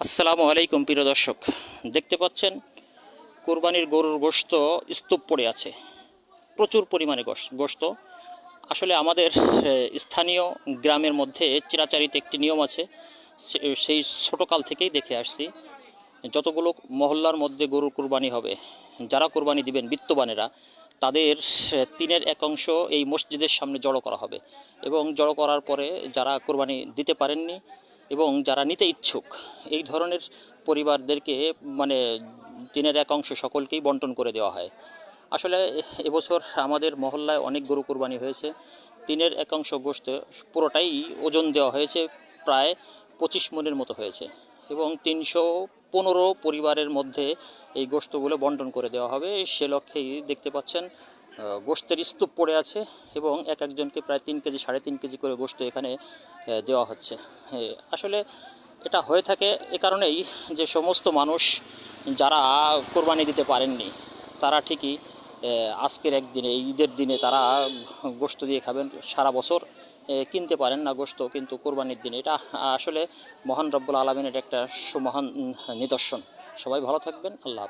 আসসালামু আলাইকুম প্রিয় দর্শক, দেখতে পাচ্ছেন কোরবানির গরুর গোশত স্তূপ পড়ে আছে, প্রচুর পরিমাণে গোশত। আসলে আমাদের স্থানীয় গ্রামের মধ্যে চিরাচারিত একটি নিয়ম আছে, সেই ছোটোকাল থেকেই দেখে আসছি। যতগুলো মহল্লার মধ্যে গরুর কোরবানি হবে, যারা কোরবানি দিবেন বিত্তবানেরা, তাদের 1/3 অংশ এই মসজিদের সামনে জড়ো করা হবে এবং জড়ো করার পরে যারা কোরবানি দিতে পারেননি এবং যারা নিতে ইচ্ছুক এই ধরনের পরিবারদেরকে মানে 1/3 অংশ সকলকেই বন্টন করে দেওয়া হয়। আসলে এবছর আমাদের মহল্লায় অনেক গরু কোরবানি হয়েছে। 1/3 অংশ গোশত পুরোটাই ওজন দেওয়া হয়েছে, প্রায় 25 মণের মতো হয়েছে এবং 315 পরিবারের মধ্যে এই গোশতগুলো বন্টন করে দেওয়া হবে। সে লক্ষ্যেই দেখতে পাচ্ছেন গোশতের স্তূপ পড়ে আছে এবং এক একজনকে প্রায় 3 কেজি 3.5 কেজি করে গোশত এখানে দেওয়া হচ্ছে। আসলে এটা হয়ে থাকে এ কারণেই যে সমস্ত মানুষ যারা কোরবানি দিতে পারেননি তারা ঠিকই আজকের একদিনে ঈদের দিনে তারা গোশত দিয়ে খাবেন। সারা বছর কিনতে পারেন না গোশত, কিন্তু কোরবানির দিনে এটা আসলে মহান রব্বুল আলামিনের একটা সুমহান নিদর্শন। সবাই ভালো থাকবেন। আল্লাহ হাফেজ।